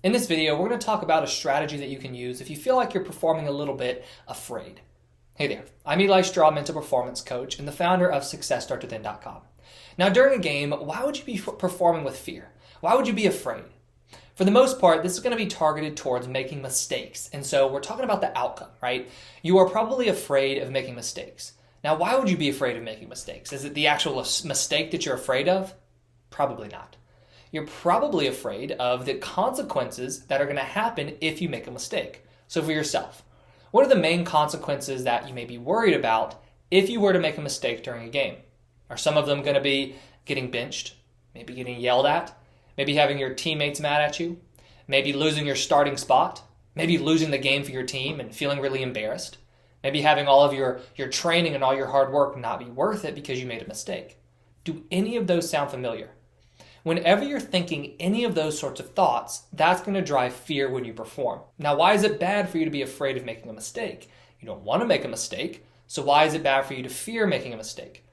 In this video, we're going to talk about a strategy that you can use if you feel like you're performing a little bit afraid. Hey there, I'm Eli Straw, mental performance coach and the founder of SuccessStartsWithin.com. Now, during a game, why would you be performing with fear? Why would you be afraid? For the most part, this is going to be targeted towards making mistakes. And so we're talking about the outcome, right? You are probably afraid of making mistakes. Now, why would you be afraid of making mistakes? Is it the actual mistake that you're afraid of? Probably not. You're probably afraid of the consequences that are going to happen if you make a mistake. So for yourself, what are the main consequences that you may be worried about if you were to make a mistake during a game? Are some of them going to be getting benched, maybe getting yelled at, maybe having your teammates mad at you, maybe losing your starting spot, maybe losing the game for your team and feeling really embarrassed, maybe having all of your training and all your hard work not be worth it because you made a mistake? Do any of those sound familiar? Whenever you're thinking any of those sorts of thoughts, that's going to drive fear when you perform. Now, why is it bad for you to be afraid of making a mistake? You don't want to make a mistake, so why is it bad for you to fear making a mistake?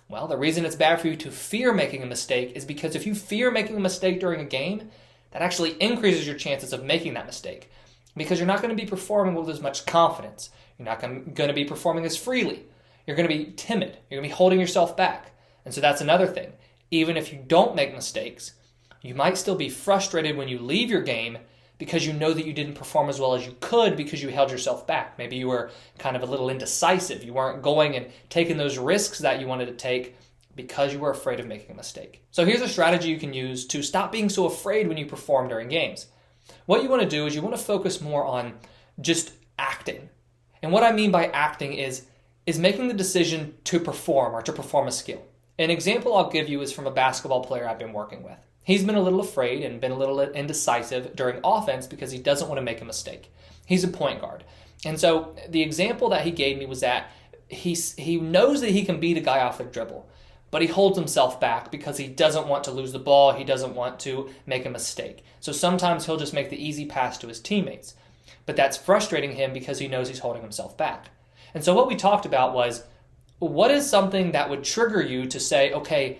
Well, the reason it's bad for you to fear making a mistake is because if you fear making a mistake during a game, that actually increases your chances of making that mistake because you're not going to be performing with as much confidence. You're not going to be performing as freely. You're going to be timid. You're going to be holding yourself back. And so that's another thing. Even if you don't make mistakes, you might still be frustrated when you leave your game because you know that you didn't perform as well as you could because you held yourself back. Maybe you were kind of a little indecisive. You weren't going and taking those risks that you wanted to take because you were afraid of making a mistake. So here's a strategy you can use to stop being so afraid when you perform during games. What you want to do is you want to focus more on just acting. And what I mean by acting is making the decision to perform or to perform a skill. An example I'll give you is from a basketball player I've been working with. He's been a little afraid and been a little indecisive during offense because he doesn't want to make a mistake. He's a point guard. And so the example that he gave me was that he knows that he can beat a guy off the dribble, but he holds himself back because he doesn't want to lose the ball. He doesn't want to make a mistake. So sometimes he'll just make the easy pass to his teammates. But that's frustrating him because he knows he's holding himself back. And so what we talked about was, what is something that would trigger you to say, okay,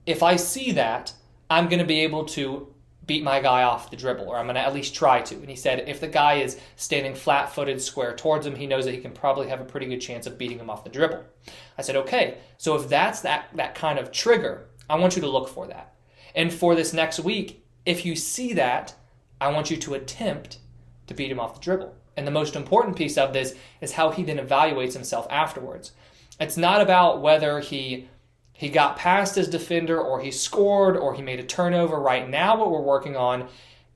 if I see that, I'm going to be able to beat my guy off the dribble, or I'm going to at least try to. And he said if the guy is standing flat-footed square towards him, he knows that he can probably have a pretty good chance of beating him off the dribble. I said, okay, so if that's that kind of trigger, I want you to look for that. And for this next week, if you see that, I want you to attempt to beat him off the dribble. And the most important piece of this is how he then evaluates himself afterwards. It's not about whether he got past his defender or he scored or he made a turnover. Right now what we're working on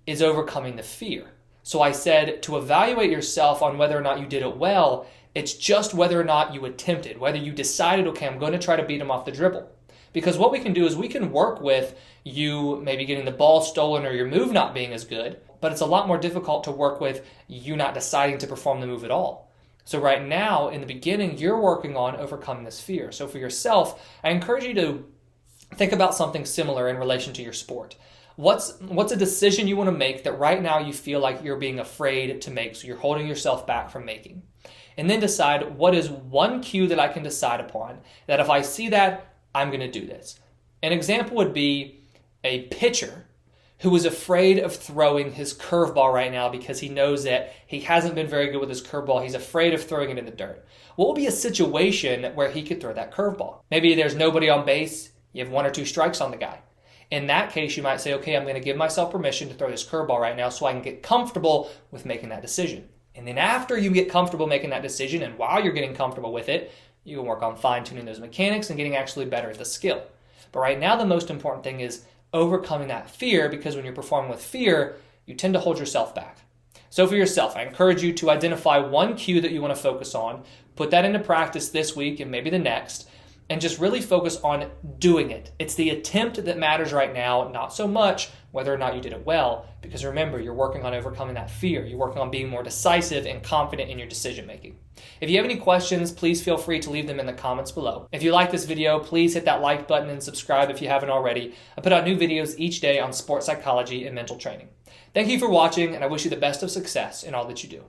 is overcoming the fear. So I said to evaluate yourself on whether or not you did it well, it's just whether or not you attempted, whether you decided, okay, I'm going to try to beat him off the dribble. Because what we can do is we can work with you maybe getting the ball stolen or your move not being as good, but it's a lot more difficult to work with you not deciding to perform the move at all. So right now, in the beginning, you're working on overcoming this fear. So for yourself, I encourage you to think about something similar in relation to your sport. What's a decision you want to make that right now you feel like you're being afraid to make, so you're holding yourself back from making? And then decide what is one cue that I can decide upon, that if I see that, I'm going to do this. An example would be a pitcher who is afraid of throwing his curveball right now because he knows that he hasn't been very good with his curveball. He's afraid of throwing it in the dirt. What would be a situation where he could throw that curveball? Maybe there's nobody on base. You have 1 or 2 strikes on the guy. In that case, you might say, okay, I'm going to give myself permission to throw this curveball right now so I can get comfortable with making that decision. And then after you get comfortable making that decision, and while you're getting comfortable with it, you can work on fine-tuning those mechanics and getting actually better at the skill. But right now, the most important thing is overcoming that fear, because when you're performing with fear, you tend to hold yourself back. So for yourself, I encourage you to identify one cue that you want to focus on, put that into practice this week and maybe the next, and just really focus on doing it. It's the attempt that matters right now, not so much whether or not you did it well, because remember, you're working on overcoming that fear. You're working on being more decisive and confident in your decision making. If you have any questions, please feel free to leave them in the comments below. If you like this video, please hit that like button and subscribe if you haven't already. I put out new videos each day on sports psychology and mental training. Thank you for watching, and I wish you the best of success in all that you do.